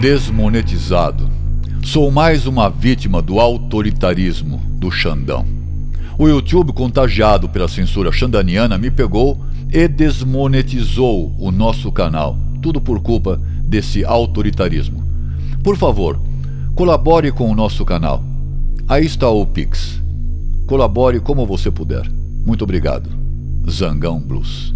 Desmonetizado. Sou mais uma vítima do autoritarismo do Xandão. O YouTube, contagiado pela censura xandaniana, me pegou e desmonetizou o nosso canal. Tudo por culpa desse autoritarismo. Por favor, colabore com o nosso canal. Aí está o Pix. Colabore como você puder. Muito obrigado. Zangão Blues.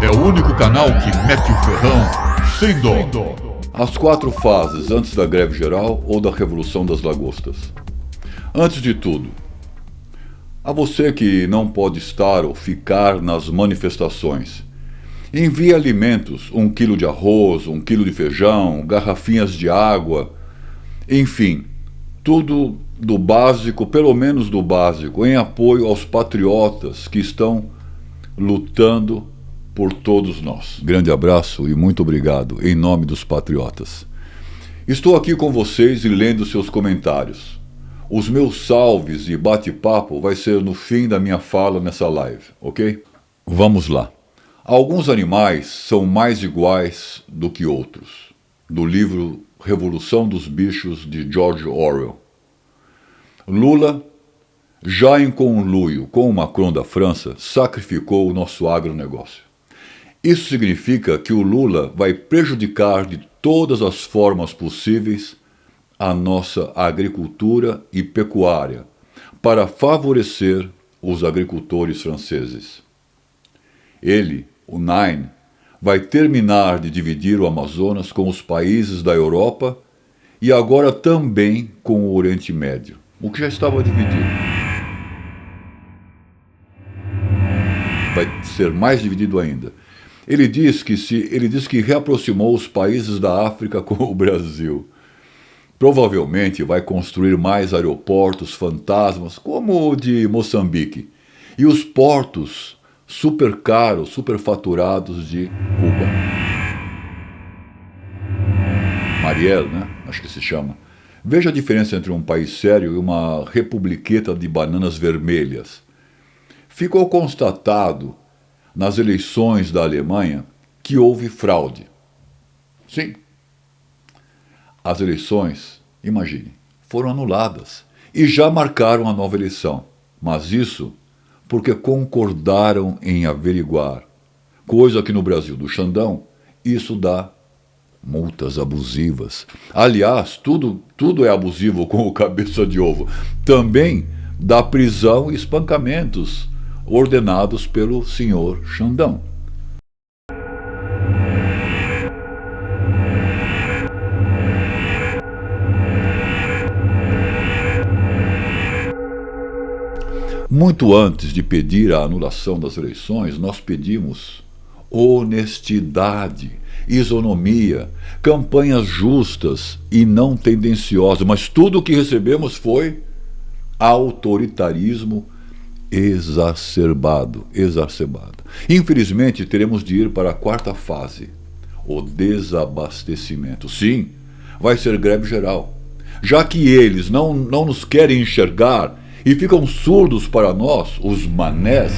É o único canal que mete o ferrão sem dó. As 4 fases antes da greve geral ou da Revolução das Lagostas. Antes de tudo, a você que não pode estar ou ficar nas manifestações, envie alimentos, 1 quilo de arroz, 1 quilo de feijão, garrafinhas de água, enfim, tudo do básico, pelo menos do básico, em apoio aos patriotas que estão lutando por todos nós. Grande abraço e muito obrigado, em nome dos patriotas. Estou aqui com vocês e lendo seus comentários. Os meus salves e bate-papo vai ser no fim da minha fala nessa live, ok? Vamos lá. Alguns animais são mais iguais do que outros. Do livro Revolução dos Bichos, de George Orwell. Lula, já em conluio com o Macron da França, sacrificou o nosso agronegócio. Isso significa que o Lula vai prejudicar de todas as formas possíveis a nossa agricultura e pecuária para favorecer os agricultores franceses. Ele, o Nine, vai terminar de dividir o Amazonas com os países da Europa e agora também com o Oriente Médio, o que já estava dividido. Vai ser mais dividido ainda. Ele diz que reaproximou os países da África com o Brasil. Provavelmente vai construir mais aeroportos fantasmas, como o de Moçambique, e os portos super caros, superfaturados de Cuba. Marielle, né? Acho que se chama. Veja a diferença entre um país sério e uma republiqueta de bananas vermelhas. Ficou constatado nas eleições da Alemanha que houve fraude. Sim. As eleições, imagine, foram anuladas e já marcaram a nova eleição. Mas isso porque concordaram em averiguar. Coisa que no Brasil do Xandão, isso dá multas abusivas. Aliás, tudo é abusivo com o cabeça de ovo. Também dá prisão e espancamentos ordenados pelo senhor Xandão. Muito antes de pedir a anulação das eleições, nós pedimos honestidade, isonomia, campanhas justas e não tendenciosas, mas tudo o que recebemos foi autoritarismo exacerbado. Infelizmente, teremos de ir para a 4ª fase, o desabastecimento. Sim, vai ser greve geral. Já que eles não nos querem enxergar e ficam surdos para nós, os manés,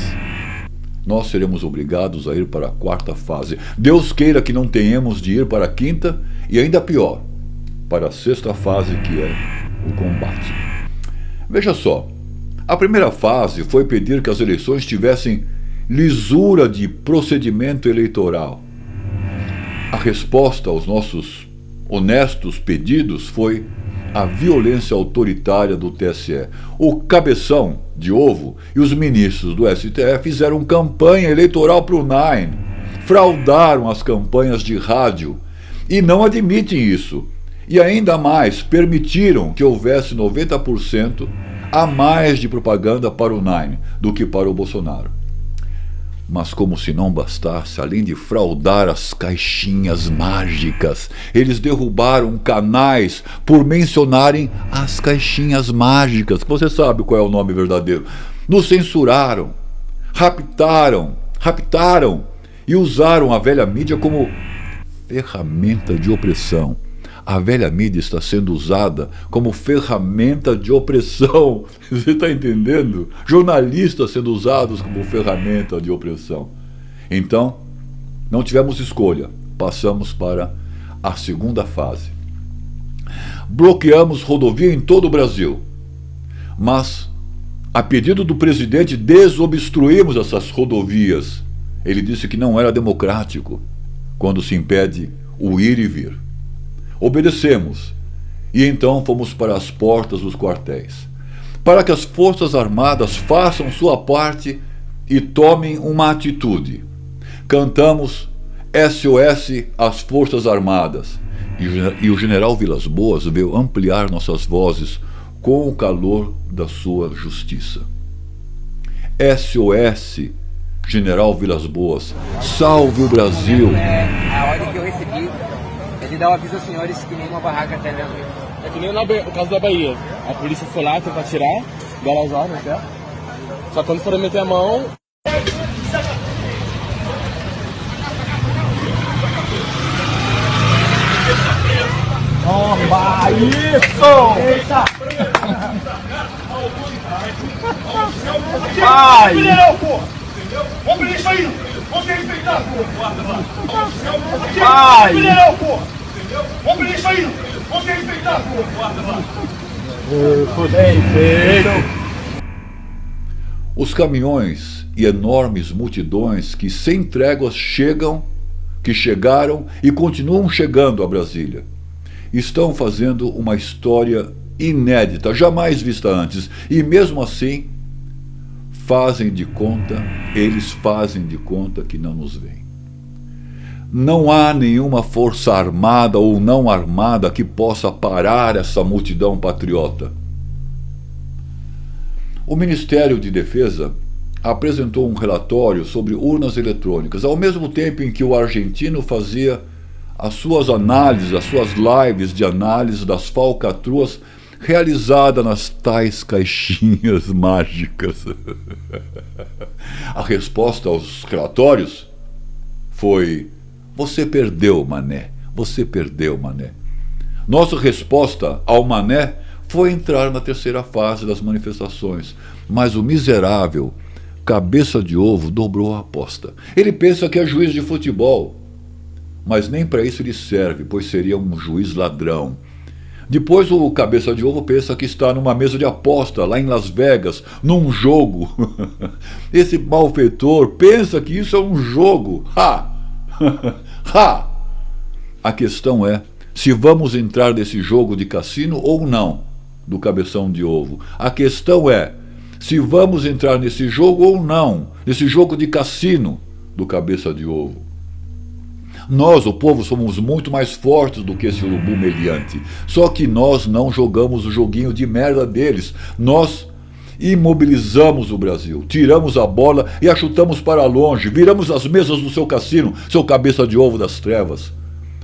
nós seremos obrigados a ir para a 4ª fase. Deus queira que não tenhamos de ir para a 5ª e ainda pior, para a 6ª fase, que é o combate. Veja só, a primeira fase foi pedir que as eleições tivessem lisura de procedimento eleitoral. A resposta aos nossos honestos pedidos foi a violência autoritária do TSE. O cabeção de ovo e os ministros do STF fizeram campanha eleitoral para o Nine, fraudaram as campanhas de rádio e não admitem isso. E ainda mais, permitiram que houvesse 90% a mais de propaganda para o Nine do que para o Bolsonaro. Mas como se não bastasse, além de fraudar as caixinhas mágicas, eles derrubaram canais por mencionarem as caixinhas mágicas. Você sabe qual é o nome verdadeiro. Nos censuraram, raptaram e usaram a velha mídia como ferramenta de opressão. A velha mídia está sendo usada como ferramenta de opressão. Você está entendendo? Jornalistas sendo usados como ferramenta de opressão. Então, Não tivemos escolha. Passamos para a segunda fase. Bloqueamos rodovia em todo o Brasil. Mas, a pedido do presidente, desobstruímos essas rodovias. Ele disse que não era democrático quando se impede o ir e vir. Obedecemos. E então fomos para as portas dos quartéis, para que as Forças Armadas façam sua parte e tomem uma atitude. Cantamos SOS às Forças Armadas, e o general Vilas Boas veio ampliar nossas vozes com o calor da sua justiça. SOS, general Vilas Boas, salve o Brasil! A ordem que eu recebi é de dar o aviso aos senhores que nenhuma barraca está dentro. É que nem no caso da Bahia. A polícia foi lá tentar tirar, deram as ordens, certo? Só que quando foram meter a mão... Toma isso! Eita! Vai! Vamos prender isso aí! Vamos ser respeitados! Vai! Vamos prender isso aí! Vamos ser respeitados! Os caminhões e enormes multidões que sem tréguas chegaram e continuam chegando a Brasília, estão fazendo uma história inédita, jamais vista antes, e mesmo assim eles fazem de conta que não nos veem. Não há nenhuma força armada ou não armada que possa parar essa multidão patriota. O Ministério de Defesa apresentou um relatório sobre urnas eletrônicas, ao mesmo tempo em que o argentino fazia as suas análises, as suas lives de análise das falcatruas realizadas nas tais caixinhas mágicas. A resposta aos relatórios foi: você perdeu, mané. Você perdeu, mané. Nossa resposta ao mané foi entrar na terceira fase das manifestações. Mas o miserável, cabeça de ovo, dobrou a aposta. Ele pensa que é juiz de futebol. Mas nem para isso ele serve, pois seria um juiz ladrão. Depois o cabeça de ovo pensa que está numa mesa de aposta, lá em Las Vegas, num jogo. Esse malfeitor pensa que isso é um jogo. Ha! Ha! A questão é se vamos entrar nesse jogo de cassino ou não, do cabeção de ovo. A questão é se vamos entrar nesse jogo ou não, nesse jogo de cassino do cabeça de ovo. Nós, o povo, somos muito mais fortes do que esse urubu meliante. Só que nós não jogamos o joguinho de merda deles. Nós imobilizamos o Brasil, tiramos a bola e a chutamos para longe, viramos as mesas do seu cassino, seu cabeça de ovo das trevas.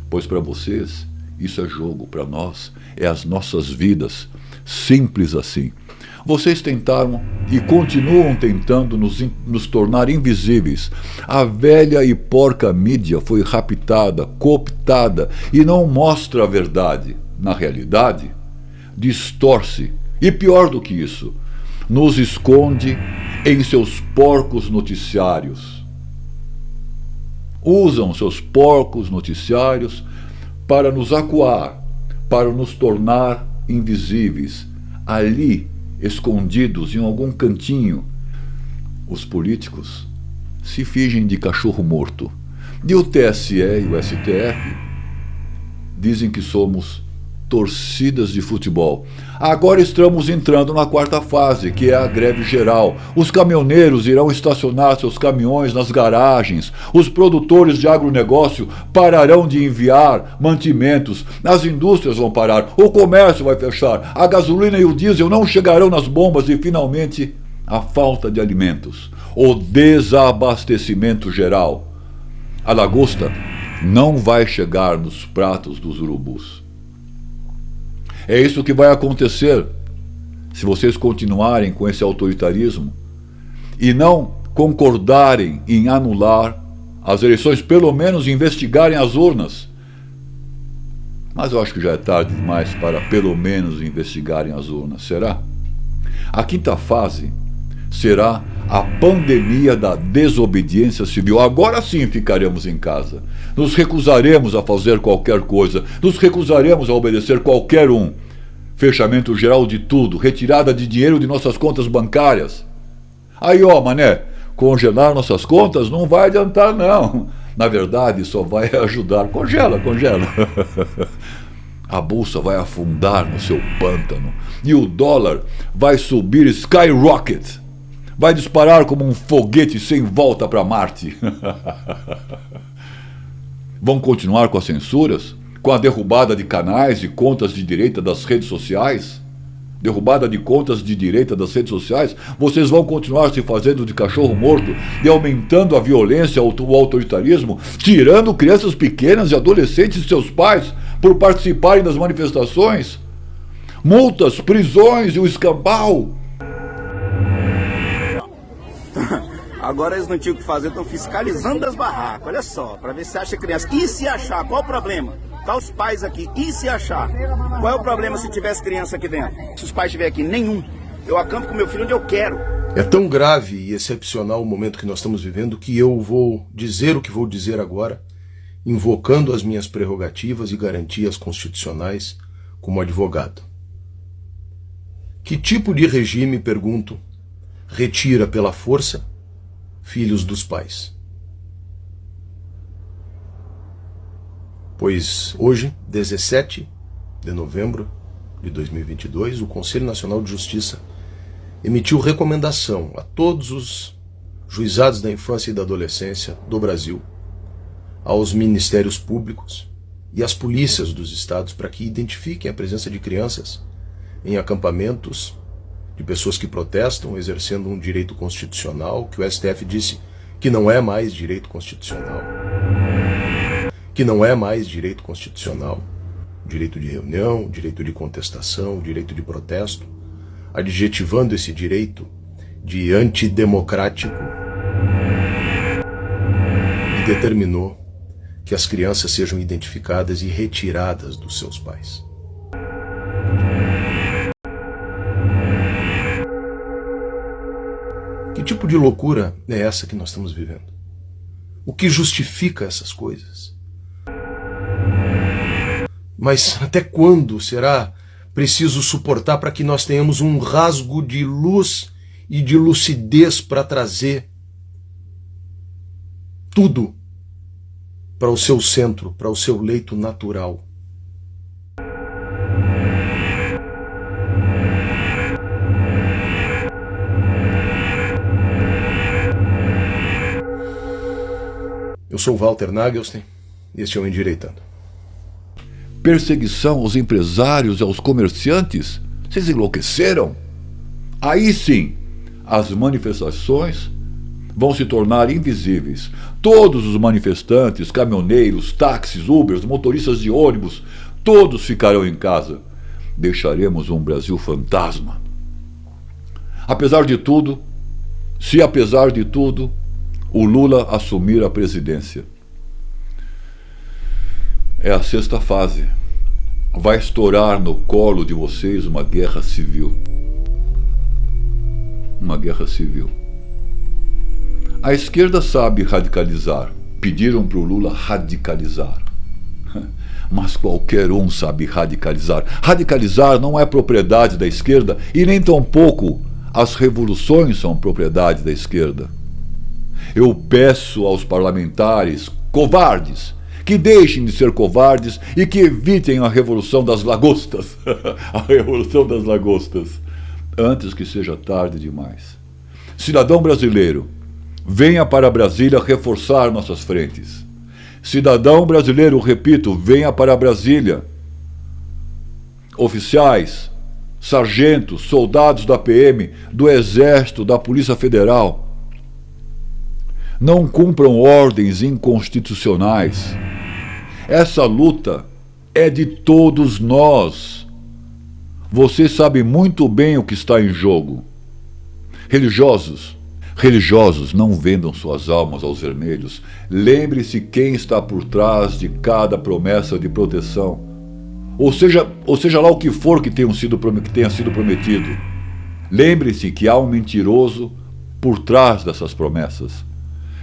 Pois para vocês, isso é jogo, para nós, é as nossas vidas. Simples assim. Vocês tentaram e continuam tentando nos tornar invisíveis. A velha e porca mídia foi raptada, cooptada e não mostra a verdade. Na realidade, distorce e, pior do que isso, nos esconde em seus porcos noticiários. Usam seus porcos noticiários para nos acuar, para nos tornar invisíveis, ali, escondidos em algum cantinho. Os políticos se fingem de cachorro morto. E o TSE e o STF dizem que somos torcidas de futebol. Agora estamos entrando na quarta fase, que é a greve geral. Os caminhoneiros irão estacionar seus caminhões nas garagens. Os produtores de agronegócio pararão de enviar mantimentos. As indústrias vão parar. O comércio vai fechar. A gasolina e o diesel não chegarão nas bombas e, finalmente, a falta de alimentos. O desabastecimento geral. A lagosta não vai chegar nos pratos dos urubus. É isso que vai acontecer se vocês continuarem com esse autoritarismo e não concordarem em anular as eleições, pelo menos investigarem as urnas. Mas eu acho que já é tarde demais para pelo menos investigarem as urnas, será? A quinta fase será a pandemia da desobediência civil. Agora sim ficaremos em casa. Nos recusaremos a fazer qualquer coisa. Nos recusaremos a obedecer qualquer um. Fechamento geral de tudo. Retirada de dinheiro de nossas contas bancárias. Aí, ó, mané, congelar nossas contas não vai adiantar, não. Na verdade, só vai ajudar. Congela. A bolsa vai afundar no seu pântano. E o dólar vai subir skyrocket. Vai disparar como um foguete sem volta para Marte. Vão continuar com as censuras? Com a derrubada de canais e contas de direita das redes sociais? Derrubada de contas de direita das redes sociais? Vocês vão continuar se fazendo de cachorro morto e aumentando a violência, o autoritarismo, tirando crianças pequenas e adolescentes de seus pais por participarem das manifestações? Multas, prisões e o escambau. Agora eles não tinham o que fazer, estão fiscalizando as barracas, olha só, para ver se acha criança. E se achar, qual o problema? Tá os pais aqui, e se achar? Qual é o problema se tivesse criança aqui dentro? Se os pais estiverem aqui, nenhum. Eu acampo com meu filho onde eu quero. É tão grave e excepcional o momento que nós estamos vivendo que eu vou dizer o que vou dizer agora, invocando as minhas prerrogativas e garantias constitucionais como advogado. Que tipo de regime, pergunto, retira pela força filhos dos pais? Pois hoje, 17 de novembro de 2022, o Conselho Nacional de Justiça emitiu recomendação a todos os juizados da infância e da adolescência do Brasil, aos ministérios públicos e às polícias dos estados para que identifiquem a presença de crianças em acampamentos de pessoas que protestam, exercendo um direito constitucional, que o STF disse que não é mais direito constitucional. Que não é mais direito constitucional. Direito de reunião, direito de contestação, direito de protesto, adjetivando esse direito de antidemocrático, e determinou que as crianças sejam identificadas e retiradas dos seus pais. Que tipo de loucura é essa que nós estamos vivendo? O que justifica essas coisas? Mas até quando será preciso suportar para que nós tenhamos um rasgo de luz e de lucidez para trazer tudo para o seu centro, para o seu leito natural? Eu sou Walter Nagelstein e este é o Endireitando. Perseguição aos empresários e aos comerciantes? Vocês enlouqueceram? Aí sim, as manifestações vão se tornar invisíveis. Todos os manifestantes, caminhoneiros, táxis, Ubers, motoristas de ônibus, todos ficarão em casa. Deixaremos um Brasil fantasma. Apesar de tudo, se apesar de tudo, o Lula assumir a presidência, é a sexta fase. Vai estourar no colo de vocês uma guerra civil. Uma guerra civil. A esquerda sabe radicalizar. Pediram para o Lula radicalizar. Mas qualquer um sabe radicalizar. Radicalizar não é propriedade da esquerda e nem tampouco as revoluções são propriedade da esquerda. Eu peço aos parlamentares covardes que deixem de ser covardes e que evitem a revolução das lagostas. A revolução das lagostas. Antes que seja tarde demais. Cidadão brasileiro, venha para Brasília reforçar nossas frentes. Cidadão brasileiro, repito, venha para Brasília. Oficiais, sargentos, soldados da PM, do Exército, da Polícia Federal, não cumpram ordens inconstitucionais. Essa luta é de todos nós. Você sabe muito bem o que está em jogo. Religiosos, não vendam suas almas aos vermelhos. Lembre-se quem está por trás de cada promessa de proteção. Ou seja lá o que for que tenha sido prometido. Lembre-se que há um mentiroso por trás dessas promessas.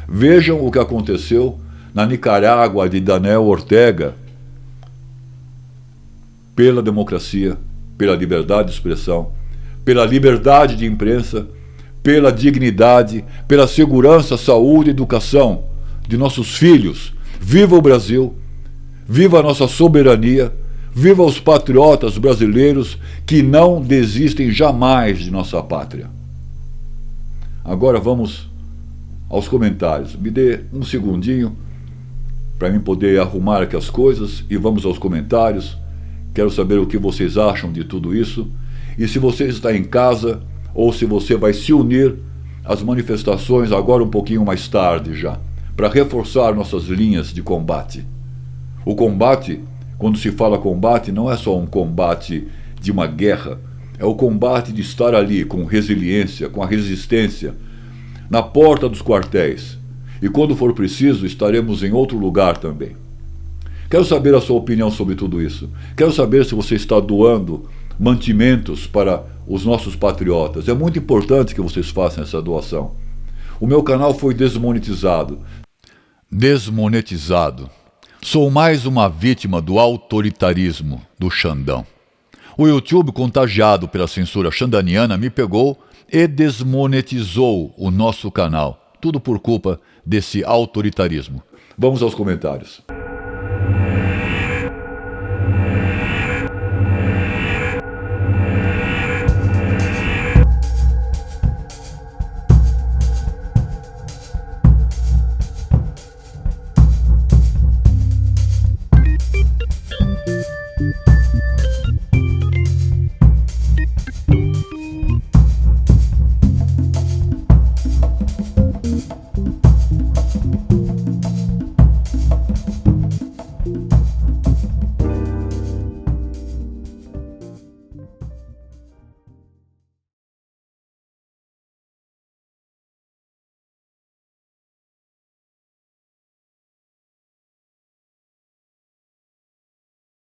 Vejam o que aconteceu na Nicarágua de Daniel Ortega, pela democracia, pela liberdade de expressão, pela liberdade de imprensa, pela dignidade, pela segurança, saúde e educação de nossos filhos. Viva o Brasil, viva a nossa soberania, viva os patriotas brasileiros que não desistem jamais de nossa pátria. Agora vamos aos comentários. Me dê um segundinho para mim poder arrumar aqui as coisas e vamos aos comentários. Quero saber o que vocês acham de tudo isso e se você está em casa ou se você vai se unir às manifestações agora um pouquinho mais tarde já, para reforçar nossas linhas de combate. O combate, quando se fala combate, não é só um combate de uma guerra, é o combate de estar ali com resiliência, com a resistência, na porta dos quartéis. E quando for preciso, estaremos em outro lugar também. Quero saber a sua opinião sobre tudo isso. Quero saber se você está doando mantimentos para os nossos patriotas. É muito importante que vocês façam essa doação. O meu canal foi desmonetizado. Sou mais uma vítima do autoritarismo do Xandão. O YouTube, contagiado pela censura xandaniana, me pegou e desmonetizou o nosso canal. Tudo por culpa desse autoritarismo. Vamos aos comentários.